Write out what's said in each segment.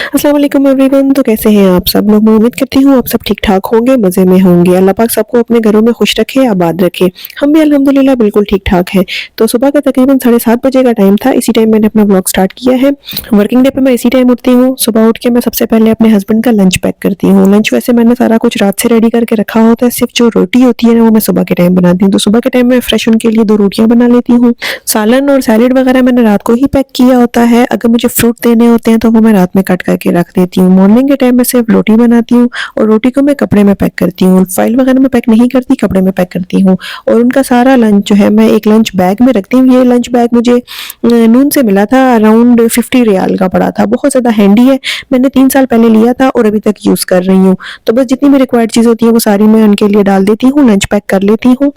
अस्सलाम वालेकुम एवरीवन। तो कैसे हैं आप सब लोग? मैं उम्मीद करती हूँ आप सब ठीक-ठाक होंगे, मज़े में होंगे। अल्लाह पाक सबको अपने घरों में खुश रखे, आबाद रखे। हम भी अल्हम्दुलिल्लाह बिल्कुल ठीक-ठाक हैं। तो सुबह का तकरीबन 7:30 बजे का टाइम था, इसी टाइम मैंने अपना व्लॉग स्टार्ट किया है। वर्किंग डे पे मैं इसी टाइम उठती हूँ। सुबह उठ के मैं सबसे पहले अपने हस्बैंड का लंच पैक करती हूँ। लंच वैसे मैंने सारा कुछ रात से रेडी करके रखा होता है, सिर्फ़ जो रोटी होती है ना वो मैं सुबह के टाइम बनाती हूँ। तो सुबह के टाइम में फ्रेश उनके लिए 2 रोटियाँ बना लेती हूँ। सालन और सैलेड वगैरह मैंने रात को ही पैक किया होता है। अगर मुझे फ्रूट देने होते हैं तो वो मैं रात में कट करके रख देती हूँ। मॉर्निंग के टाइम में सिर्फ रोटी बनाती हूँ और रोटी को मैं कपड़े में पैक करती हूँ। फाइल वगैरह में पैक नहीं करती, कपड़े में पैक करती हूँ। और उनका सारा लंच जो है मैं एक लंच बैग में रखती हूँ। ये लंच बैग मुझे नून से मिला था, अराउंड 50 रियाल का पड़ा था। बहुत ज़्यादा हैंडी है। मैंने 3 साल पहले लिया था और अभी तक यूज़ कर रही हूँ। तो बस जितनी भी रिक्वायर्ड चीज़ होती है वो सारी मैं उनके लिए डाल देती हूँ, लंच पैक कर लेती हूँ।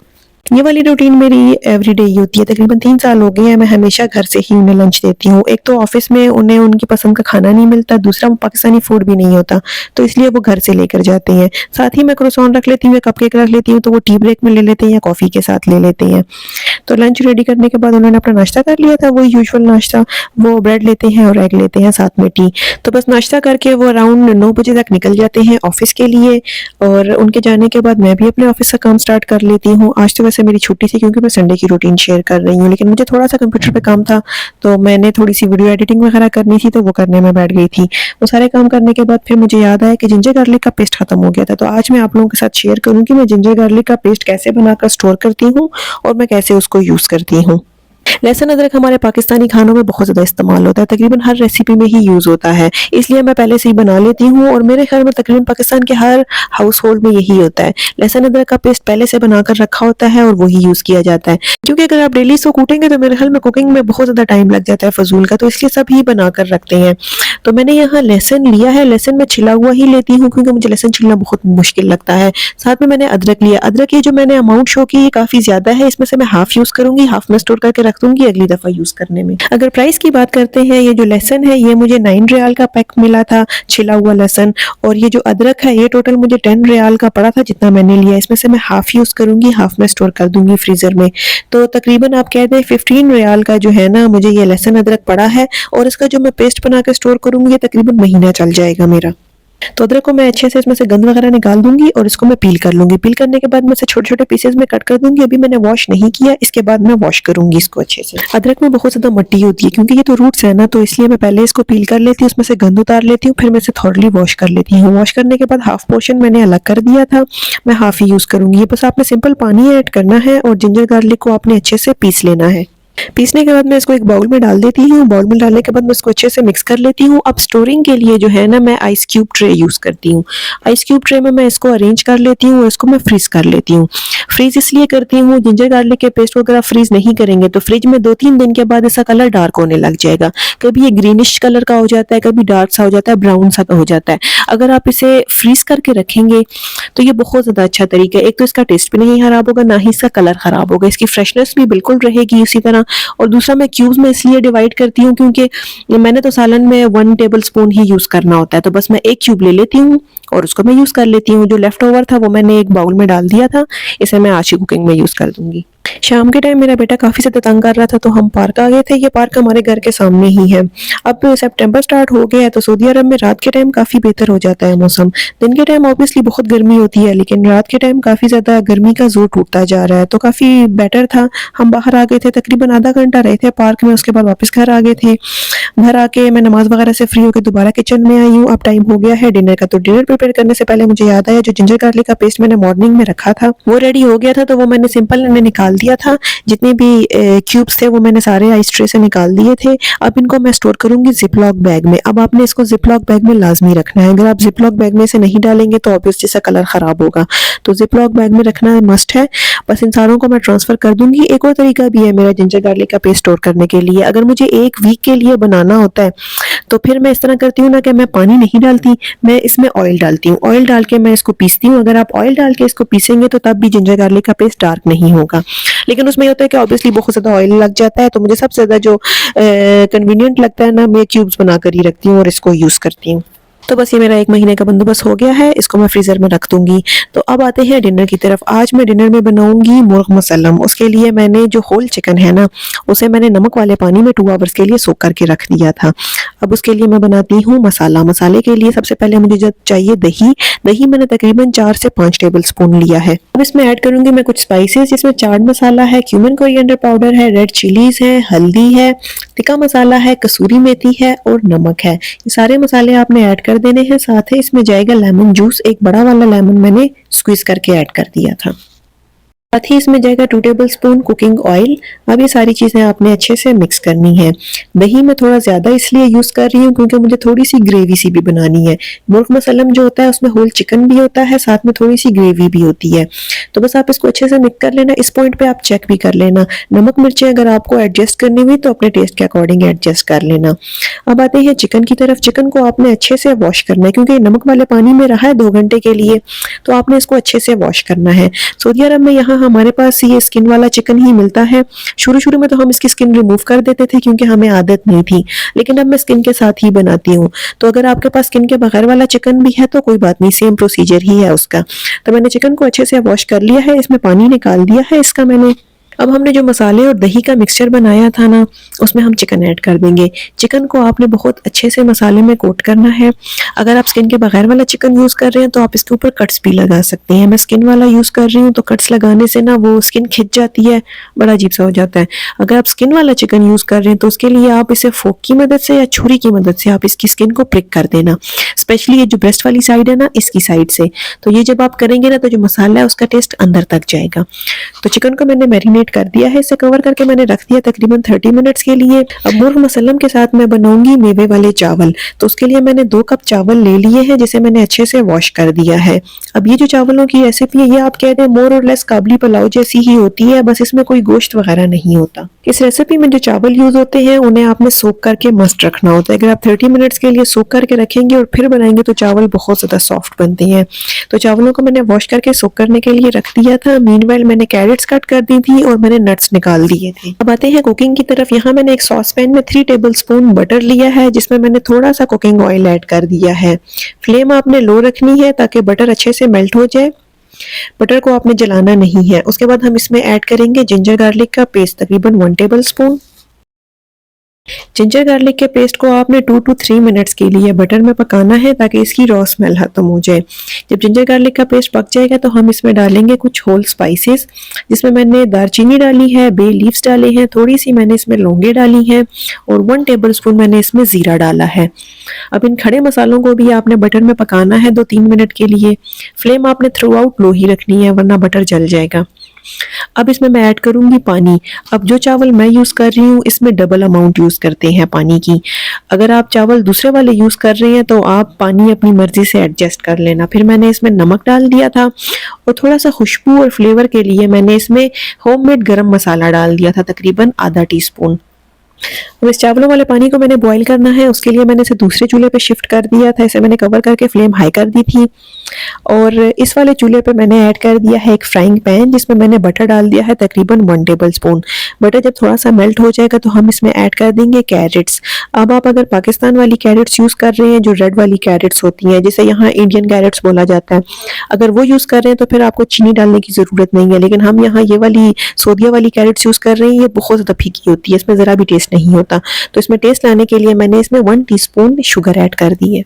ये वाली रूटीन मेरी एवरीडे ही होती है। तकरीबन 3 साल हो गए हैं, मैं हमेशा घर से ही उन्हें लंच देती हूँ। एक तो ऑफ़िस में उन्हें उनकी पसंद का खाना नहीं मिलता, दूसरा वो पाकिस्तानी फूड भी नहीं होता, तो इसलिए वो घर से लेकर जाते हैं। साथ ही मैं क्रोसॉन रख लेती हूँ या कपकेक रख लेती हूँ, तो वो टी ब्रेक में ले लेते हैं या कॉफ़ी के साथ ले लेते हैं। तो लंच रेडी करने के बाद उन्होंने अपना नाश्ता कर लिया था, वही यूजुअल नाश्ता। वो ब्रेड लेते हैं और एग लेते हैं, साथ में टी। तो बस नाश्ता करके वो अराउंड 9 बजे तक निकल जाते हैं ऑफ़िस के लिए और उनके जाने के बाद मैं भी अपने ऑफ़िस का काम स्टार्ट कर लेती हूँ। आज तो वैसे मेरी छुट्टी थी क्योंकि मैं संडे की रूटीन शेयर कर रही हूँ, लेकिन मुझे थोड़ा-सा कंप्यूटर पे काम था, तो मैंने थोड़ी-सी वीडियो एडिटिंग वगैरह करनी थी, तो वो करने में बैठ गई थी। वो सारे काम करने के बाद फिर मुझे याद आया कि जिंजर गार्लिक का पेस्ट खत्म हो गया था, तो आज मैं आप लोगों के साथ शेयर करूँ कि मैं जिंजर गार्लिक का पेस्ट कैसे बनाकर स्टोर करती हूँ और मैं कैसे उसको यूज़ करती हूँ। लहसुन अदरक हमारे पाकिस्तानी खानों में बहुत ज़्यादा इस्तेमाल होता है, तकरीबन हर रेसिपी में ही यूज़ होता है, इसलिए मैं पहले से ही बना लेती हूँ और मेरे ख़्याल में तकरीबन पाकिस्तान के हर हाउस होल्ड में यही होता है। लहसुन अदरक का पेस्ट पहले से बनाकर रखा होता है और वही यूज़ किया जाता है, क्योंकि अगर आप डेली इसको कूटेंगे तो मेरे ख़्याल में कुकिंग में बहुत ज़्यादा टाइम लग जाता है फ़ज़ूल का, तो इसलिए सब ही बनाकर रखते हैं। तो मैंने यहाँ लहसुन लिया है, लहसुन मैं छिला हुआ ही लेती हूँ क्योंकि मुझे लहसुन छिलना बहुत मुश्किल लगता है। साथ में मैंने अदरक लिया, अदरक ये जो मैंने अमाउंट शो की ये काफ़ी ज़्यादा है, इसमें से मैं हाफ़ यूज़ करूँगी, हाफ़ मैं स्टोर करके रख दूँगी अगली दफ़ा यूज़ करने में। अगर प्राइस की बात करते हैं, ये जो लहसुन है ये मुझे 9 रियाल का पैक मिला था, छिला हुआ लहसुन, और ये जो अदरक है ये टोटल मुझे 10 रियाल का पड़ा था जितना मैंने लिया। इसमें से मैं हाफ़ यूज़ करूँगी, हाफ़ मैं स्टोर कर दूँगी फ्रीज़र में। तो तकरीबन आप कह दें 15 रियाल का जो है ना मुझे ये लहसुन अदरक पड़ा है और इसका जो मैं पेस्ट बना के स्टोर करूँगी ये तकरीबन महीना चल जाएगा मेरा। तो अदरक को मैं अच्छे से इसमें से गंद वगैरह निकाल दूँगी और इसको मैं पील कर लूँगी। पील करने के बाद मैं इसे छोटे-छोटे पीसेज़ में कट कर दूँगी। अभी मैंने वॉश नहीं किया, इसके बाद मैं वॉश करूँगी इसको अच्छे से। अदरक में बहुत ज़्यादा मिट्टी होती है क्योंकि ये तो रूट्स है ना, तो इसलिए मैं पहले इसको पील कर लेती हूँ, उसमें से गंद उतार लेती हूँ, फिर मैं इसे थॉरली वॉश कर लेती हूँ। वॉश करने के बाद हाफ पोर्शन मैंने अलग कर दिया था, मैं हाफ ही यूज़ करूँगी। बस आपने सिंपल पानी ऐड करना है और जिंजर गार्लिक को आपने अच्छे से पीस लेना है। पीसने के बाद मैं इसको एक बाउल में डाल देती हूँ। बाउल में डालने के बाद मैं इसको अच्छे से मिक्स कर लेती हूँ। अब स्टोरिंग के लिए जो है ना मैं आइस क्यूब ट्रे यूज़ करती हूँ। आइस क्यूब ट्रे में मैं इसको अरेंज कर लेती हूँ और इसको मैं फ्रीज़ कर लेती हूँ। फ्रीज़ इसलिए करती हूँ, जिंजर गार्लिक के पेस्ट को अगर आप फ्रीज़ नहीं करेंगे तो फ्रिज में 2-3 दिन के बाद इसका कलर डार्क होने लग जाएगा। कभी ये ग्रीनिश कलर का हो जाता है, कभी डार्क सा हो जाता है, ब्राउन सा हो जाता है। अगर आप इसे फ्रीज़ करके रखेंगे तो ये बहुत ज़्यादा अच्छा तरीका है। एक तो इसका टेस्ट भी नहीं खराब होगा, ना ही इसका कलर खराब होगा, इसकी फ्रेशनेस भी बिल्कुल रहेगी इसी तरह। और दूसरा मैं क्यूब्स में इसलिए डिवाइड करती हूँ क्योंकि मैंने तो सालन में 1 टेबल स्पून ही यूज़ करना होता है, तो बस मैं एक क्यूब ले लेती हूँ और उसको मैं यूज़ कर लेती हूँ। जो लेफ्ट ओवर था वो मैंने एक बाउल में डाल दिया था, इसे मैं आज की कुकिंग में यूज़ कर दूँगी। शाम के टाइम मेरा बेटा काफ़ी ज़्यादा तंग कर रहा था तो हम पार्क आ गए थे। ये पार्क हमारे घर के सामने ही है। अब सितंबर स्टार्ट हो गया है तो सऊदी अरब में रात के टाइम काफ़ी बेहतर हो जाता है मौसम। दिन के टाइम ऑब्वियसली बहुत गर्मी होती है, लेकिन रात के टाइम काफ़ी ज़्यादा गर्मी का ज़ोर टूटता जा रहा है, तो काफ़ी बेटर था। हम बाहर आ गए थे, तकरीबन आधा घंटा रहे थे पार्क में, उसके बाद वापस घर आ गए थे। घर आके मैं नमाज़ वगैरह से फ्री होकर दोबारा किचन में आई हूँ। अब टाइम हो गया है डिनर का, तो डिनर प्रिपेयर करने से पहले मुझे याद आया जो जिंजर गार्लिक का पेस्ट मैंने मॉर्निंग में रखा था वो रेडी हो गया था, तो वो मैंने सिंपल निकाल दिया था। जितने भी क्यूब्स थे वो मैंने सारे आइस ट्रे से निकाल दिए थे। अब इनको मैं स्टोर करूंगी जिपलॉक बैग में। अब आपने इसको जिपलॉक बैग में लाजमी रखना है, अगर आप जिपलॉक बैग में से नहीं डालेंगे तो ऑब्वियसली इसका कलर खराब होगा, तो जिपलॉक बैग में रखना मस्ट है। बस इन सारों को मैं ट्रांसफर कर दूंगी। एक और तरीका भी है मेरा जिंजर गार्लिक का पेस्ट स्टोर करने के लिए। अगर मुझे 1 वीक के लिए बनाना होता है तो फिर मैं इस तरह करती हूँ ना कि मैं पानी नहीं डालती, मैं इसमें ऑयल डालती हूँ। ऑयल डाल के मैं इसको पीसती हूँ। अगर आप ऑयल डाल के इसको पीसेंगे तो तब भी जिंजर गार्लिक का पेस्ट डार्क नहीं होगा, लेकिन उसमें होता है कि ऑब्वियसली बहुत ज़्यादा ऑयल लग जाता है, तो मुझे सबसे ज़्यादा जो कन्वीनियंट लगता है ना, मैं क्यूब्स बनाकर ही रखती हूँ और इसको यूज़ करती हूँ। तो बस ये मेरा 1 महीने का बंदोबस्त हो गया है, इसको मैं फ्रीज़र में रख दूँगी। तो अब आते हैं डिनर की तरफ। आज मैं डिनर में बनाऊँगी मुर्ग़ मुसल्लम। उसके लिए मैंने जो होल चिकन है ना, उसे मैंने नमक वाले पानी में 2 आवर्स के लिए सोक करके रख दिया था। अब उसके लिए मैं बनाती हूँ मसाला। मसाले के लिए सबसे पहले मुझे जो चाहिए दही। दही मैंने तकरीबन 4 से 5 टेबलस्पून लिया है। अब इसमें ऐड करूँगी मैं कुछ स्पाइसेस, जिसमें चाट मसाला है, क्यूमिन कोरिएंडर पाउडर है, रेड चिलीज़ है, हल्दी है, टिक्का मसाला है, कसूरी मेथी है और नमक है। ये सारे मसाले आपने ऐड कर देने हैं। साथ ही इसमें जाएगा लेमन जूस। एक बड़ा वाला लेमन मैंने स्क्वीज़ करके ऐड कर दिया था। साथ ही इसमें जाएगा 2 टेबलस्पून कुकिंग ऑयल। अब ये सारी चीज़ें आपने अच्छे से मिक्स करनी है। दही मैं थोड़ा ज़्यादा इसलिए यूज़ कर रही हूँ क्योंकि मुझे थोड़ी सी ग्रेवी सी भी बनानी है। मुर्ग़ मसल्लम जो होता है उसमें होल चिकन भी होता है, साथ में थोड़ी सी ग्रेवी भी होती है। तो बस आप इसको अच्छे से मिक्स कर लेना। इस पॉइंट पे आप चेक भी कर लेना, नमक मिर्चें अगर आपको एडजस्ट करनी हुई तो अपने टेस्ट के अकॉर्डिंग एडजस्ट कर लेना। अब आते हैं चिकन की तरफ। चिकन को आपने अच्छे से वॉश करना है क्योंकि नमक वाले पानी में रहा है 2 घंटे के लिए, तो आपने इसको अच्छे से वॉश करना है। सऊदी अरब में यहाँ हमारे पास ये स्किन वाला चिकन ही मिलता है। शुरू में तो हम इसकी स्किन रिमूव कर देते थे क्योंकि हमें आदत नहीं थी, लेकिन अब मैं स्किन के साथ ही बनाती हूँ। तो अगर आपके पास स्किन के बगैर वाला चिकन भी है तो कोई बात नहीं, सेम प्रोसीजर ही है उसका। तो मैंने चिकन को अच्छे से वॉश कर लिया है, इसमें पानी निकाल दिया है इसका मैंने। अब हमने जो मसाले और दही का मिक्सचर बनाया था ना, उसमें हम चिकन ऐड कर देंगे। चिकन को आपने बहुत अच्छे से मसाले में कोट करना है। अगर आप स्किन के बगैर वाला चिकन यूज़ कर रहे हैं तो आप इसके ऊपर कट्स भी लगा सकते हैं। मैं स्किन वाला यूज़ कर रही हूँ तो कट्स लगाने से ना वो स्किन खिंच जाती है, बड़ा अजीब सा हो जाता है। अगर आप स्किन वाला चिकन यूज़ कर रहे हैं तो उसके लिए आप इसे फोक की मदद से या छुरी की मदद से आप इसकी स्किन को प्रिक कर देना, स्पेशली ये जो ब्रेस्ट वाली साइड है ना, इसकी साइड से। तो ये जब आप करेंगे ना तो जो मसाला है उसका टेस्ट अंदर तक जाएगा। तो चिकन को मैंने मैरिनेट कर दिया है, इसे कवर करके मैंने रख दिया तकरीबन 30 मिनट्स के लिए। अब मुर्ग़ मुसल्लम के साथ मैं बनाऊंगी मेवे वाले चावल। तो उसके लिए मैंने 2 कप चावल ले लिए हैं जिसे मैंने अच्छे से वॉश कर दिया है। अब ये जो चावलों की रेसिपी है ये आप कह दें मोर और लेस काबली पुलाव जैसी ही होती है, बस इसमें कोई गोश्त वगैरह नहीं होता। इस रेसिपी में जो चावल यूज होते हैं उन्हें आपने सोक करके मस्ट रखना होता है। अगर आप 30 मिनट्स के लिए सोक करके रखेंगे और फिर बनाएंगे तो चावल बहुत ज़्यादा सॉफ्ट बनते हैं। तो चावलों को मैंने वॉश करके सोक करने के लिए रख दिया था। मीनवाइल मैंने कैरेट्स कट कर दी थी और मैंने नट्स निकाल दिए थे। अब आते हैं कुकिंग की तरफ। यहाँ मैंने एक सॉस पैन में 3 टेबलस्पून बटर लिया है जिसमें मैंने थोड़ा सा कुकिंग ऑयल ऐड कर दिया है। फ्लेम आपने लो रखनी है ताकि बटर अच्छे से मेल्ट हो जाए। बटर को आपने जलाना नहीं है। उसके बाद हम इसमें ऐड करेंगे जिंजर गार्लिक का पेस्ट, तकरीबन 1 टेबलस्पून। जिंजर गार्लिक के पेस्ट को आपने 2 to 3 मिनट्स के लिए बटर में पकाना है ताकि इसकी रॉ स्मेल खत्म हो जाए। जब जिंजर गार्लिक का पेस्ट पक जाएगा तो हम इसमें डालेंगे कुछ होल स्पाइसेस, जिसमें मैंने दालचीनी डाली है, बे लीव्स डाले हैं, थोड़ी सी मैंने इसमें लौंगे डाली हैं और 1 टेबलस्पून मैंने इसमें ज़ीरा डाला है। अब इन खड़े मसालों को भी आपने बटर में पकाना है 2-3 मिनट के लिए। फ्लेम आपने थ्रू आउट लो ही रखनी है वरना बटर जल जाएगा। अब इसमें मैं ऐड करूंगी पानी। अब जो चावल मैं यूज़ कर रही हूँ इसमें डबल अमाउंट यूज़ करते हैं पानी की। अगर आप चावल दूसरे वाले यूज़ कर रहे हैं तो आप पानी अपनी मर्जी से एडजस्ट कर लेना। फिर मैंने इसमें नमक डाल दिया था और थोड़ा सा खुशबू और फ्लेवर के लिए मैंने इसमें होममेड गरम मसाला डाल दिया था, तकरीबन आधा टीस्पून। अब इस चावलों वाले पानी को मैंने बॉईल करना है, उसके लिए मैंने इसे दूसरे चूल्हे पे शिफ्ट कर दिया था। इसे मैंने कवर करके फ्लेम हाई कर दी थी और इस वाले चूल्हे पे मैंने ऐड कर दिया है एक फ्राइंग पैन जिसमें मैंने बटर डाल दिया है, तकरीबन 1 टेबलस्पून। बटर जब थोड़ा सा मेल्ट हो जाएगा तो हम इसमें ऐड कर देंगे कैरेट्स। अब आप अगर पाकिस्तान वाली कैरेट्स यूज़ कर रहे हैं, जो रेड वाली कैरेट्स होती हैं, जिसे यहाँ इंडियन कैरेट्स बोला जाता है, अगर वो यूज़ कर रहे हैं तो फिर आपको चीनी डालने की ज़रूरत नहीं है। लेकिन हम यहाँ ये वाली सऊदीया वाली कैरेट्स यूज़ कर रहे हैं, ये बहुत ज़्यादा फीकी होती है, इसमें ज़रा भी टेस्ट नहीं होता। तो इसमें टेस्ट लाने के लिए मैंने इसमें 1 टीस्पून शुगर ऐड कर दी है।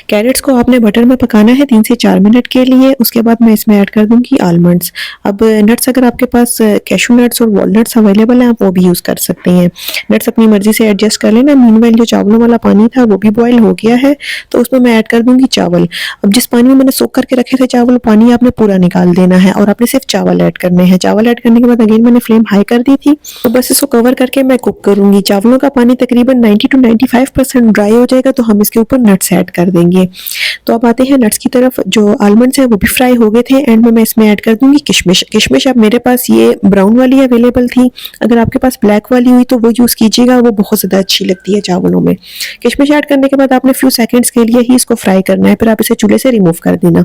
कैरेट्स को आपने बटर में पकाना है 3 से 4 मिनट के लिए। उसके बाद मैं इसमें ऐड कर दूंगी आलमंड्स। अब नट्स अगर आपके पास कैशू नट्स और वॉलनट्स अवेलेबल हैं आप वो भी यूज़ कर सकते हैं। नट्स अपनी मर्जी से एडजस्ट कर लेना। मीनवाइल जो चावलों वाला पानी था वो भी बॉयल हो गया है तो उसमें मैं ऐड कर दूंगी चावल। अब जिस पानी में मैंने सोक करके रखे थे चावल, पानी आपने पूरा निकाल देना है और आपने सिर्फ चावल ऐड करने हैं। चावल ऐड करने के बाद अगेन मैंने फ्लेम हाई कर दी थी। तो बस इसको कवर करके मैं कुक करूंगी। चावलों का पानी तकरीबन 90 to 95% ड्राई हो जाएगा तो हम इसके ऊपर नट्स ऐड कर देंगे। तो अब आते हैं नट्स की तरफ। जो आलमंड्स हैं वो भी फ्राई हो गए थे। एंड में मैं इसमें ऐड कर दूंगी किशमिश। किशमिश अब मेरे पास ये ब्राउन वाली अवेलेबल थी, अगर आपके पास ब्लैक वाली हुई तो वो यूज़ कीजिएगा, वो बहुत ज़्यादा अच्छी लगती है चावलों में। किशमिश ऐड करने के बाद आपने फ्यू सेकेंड्स के लिए ही इसको फ्राई करना है, फिर आप इसे चूल्हे से रिमूव कर देना।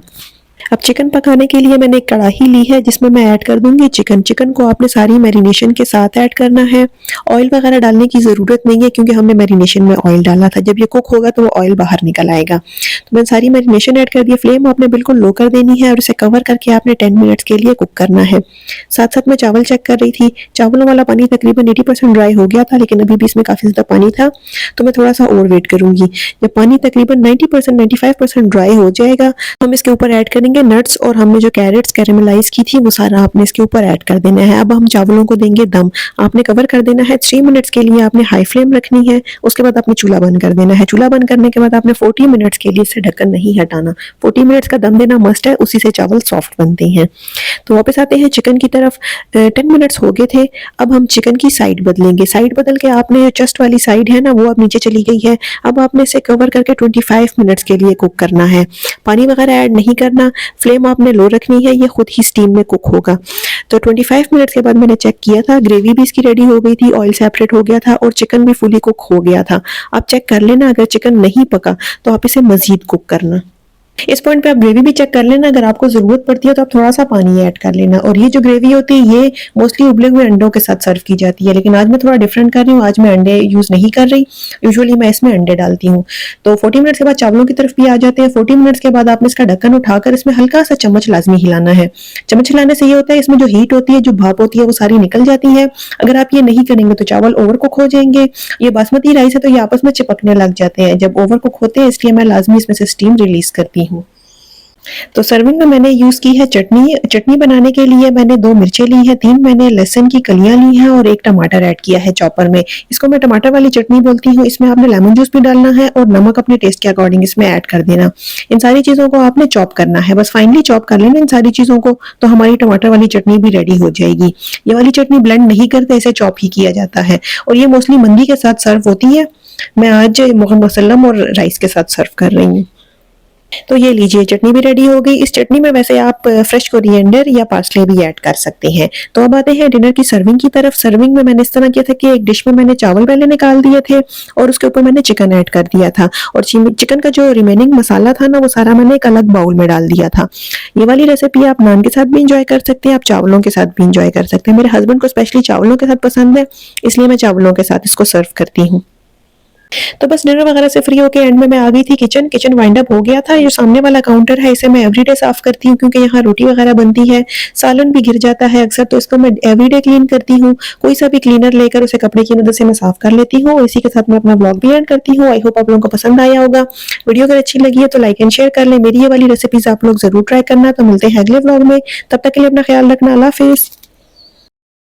अब चिकन पकाने के लिए मैंने एक कढ़ाई ली है जिसमें मैं ऐड कर दूंगी चिकन। चिकन को आपने सारी मैरिनेशन के साथ ऐड करना है। ऑयल वगैरह डालने की ज़रूरत नहीं है क्योंकि हमने मैरिनेशन में ऑयल डाला था। जब ये कुक होगा तो वो ऑयल बाहर निकल आएगा। तो मैंने सारी मैरिनेशन ऐड कर दी। फ्लेम आपने बिल्कुल लो कर देनी है और इसे कवर करके आपने 10 मिनट्स के लिए कुक करना है। साथ-साथ मैं चावल चेक कर रही थी। चावलों वाला पानी तकरीबन 80% ड्राई हो गया था, लेकिन अभी भी इसमें काफ़ी ज़्यादा पानी था, तो मैं थोड़ा-सा और वेट करूँगी। जब पानी तकरीबन 90% 95% ड्राई हो जाएगा, हम इसके ऊपर ऐड करेंगे नट्स और हमने जो कैरेट्स कैरेमलाइज़ की थी वो सारा आपने इसके ऊपर ऐड कर देना है। अब हम चावलों को देंगे दम। आपने कवर कर देना है 3 मिनट्स के लिए आपने हाई फ्लेम रखनी है, उसके बाद आपने चूल्हा बंद कर देना है। चूल्हा बंद करने के बाद आपने 40 मिनट्स के लिए इसे ढक्कन नहीं हटाना। 40 मिनट्स का दम देना मस्ट है, उसी से चावल सॉफ्ट बनते हैं। तो वापस आते हैं चिकन की तरफ। 10 मिनट्स हो गए थे। अब हम चिकन की साइड बदलेंगे। साइड बदल के आपने जो चेस्ट वाली साइड है ना वो अब नीचे चली गई है। अब आपने इसे कवर करके 25 मिनट्स के लिए कुक करना है। पानी वगैरह ऐड नहीं करना। फ्लेम आपने लो रखनी है, ये खुद ही स्टीम में कुक होगा। तो 25 मिनट्स के बाद मैंने चेक किया था, ग्रेवी भी इसकी रेडी हो गई थी, ऑयल सेपरेट हो गया था और चिकन भी फुली कुक हो गया था। आप चेक कर लेना, अगर चिकन नहीं पका तो आप इसे मजीद कुक करना। इस पॉइंट पे आप ग्रेवी भी चेक कर लेना, अगर आपको ज़रूरत पड़ती है तो आप थोड़ा-सा पानी ऐड कर लेना। और ये जो ग्रेवी होती है ये मोस्टली उबले हुए अंडों के साथ सर्व की जाती है, लेकिन आज मैं थोड़ा डिफरेंट कर रही हूँ, आज मैं अंडे यूज़ नहीं कर रही, यूजुअली मैं इसमें अंडे डालती हूँ। तो 40 मिनट्स के बाद चावलों की तरफ भी आ जाते हैं। 40 मिनट्स के बाद आपने इसका ढक्कन उठाकर इसमें हल्का-सा चम्मच लाज़मी हिलाना है। चम्मच हिलाने से ये होता है इसमें जो हीट होती है, जो भाप होती है वो सारी निकल जाती है। अगर आप ये नहीं करेंगे तो चावल ओवर कुक हो जाएँगे। ये बासमती राइस है तो ये आपस में चिपकने लग जाते हैं जब ओवर कुक होते हैं, इसलिए मैं लाज़मी इसमें से स्टीम रिलीज़ करती हूँ। तो सर्विंग में मैंने यूज़ की है चटनी। चटनी बनाने के लिए मैंने 2 मिर्चें ली हैं, 3 मैंने लहसुन की कलियाँ ली हैं और 1 टमाटर ऐड किया है चॉपर में। इसको मैं टमाटर वाली चटनी बोलती हूँ। इसमें आपने लेमन जूस भी डालना है और नमक अपने टेस्ट के अकॉर्डिंग इसमें ऐड कर देना। इन सारी चीज़ों को आपने चॉप करना है, बस फाइनली चॉप कर लेना इन सारी चीज़ों को, तो हमारी टमाटर वाली चटनी भी रेडी हो जाएगी। ये वाली चटनी ब्लेंड नहीं करते, इसे चॉप ही किया जाता है और ये मोस्टली मंदी के साथ सर्व होती है। मैं आज मोहम्मद वसल्लम और राइस के साथ सर्व कर रही हूँ। तो ये लीजिए चटनी भी रेडी हो गई। इस चटनी में वैसे आप फ्रेश कोरिएंडर या पार्सले भी ऐड कर सकते हैं। तो अब आते हैं डिनर की सर्विंग की तरफ। सर्विंग में मैंने इस तरह किया था कि एक डिश में मैंने चावल पहले निकाल दिए थे और उसके ऊपर मैंने चिकन ऐड कर दिया था और चिकन का जो रिमेनिंग मसाला था ना वो सारा मैंने एक अलग बाउल में डाल दिया था। ये वाली रेसिपी आप नान के साथ भी इंजॉय कर सकते हैं, आप चावलों के साथ भी इंजॉय कर सकते हैं। मेरे हस्बैंड को स्पेशली चावलों के साथ पसंद है, इसलिए मैं चावलों के साथ इसको सर्व करती हूँ। तो बस डिनर वगैरह से फ्री होके एंड में मैं आ गई थी किचन वाइंड अप हो गया था। ये सामने वाला काउंटर है, इसे मैं एवरीडे साफ करती हूँ क्योंकि यहाँ रोटी वगैरह बनती है, सालन भी गिर जाता है अक्सर, तो इसको मैं एवरीडे क्लीन करती हूँ। कोई सा भी क्लीनर लेकर उसे कपड़े की मदद से मैं साफ कर लेती हूँ। इसी के साथ मैं अपना ब्लॉग भी एंड करती हूँ। आई होप आप लोगों को पसंद आया होगा। वीडियो अगर अच्छी लगी है तो लाइक एंड शेयर कर लें। मेरी ये वाली रेसिपीज आप लोग जरूर ट्राई करना। तो मिलते हैं अगले ब्लॉग में, तब तक के लिए अपना ख्याल रखना। अल्लाह हाफिज।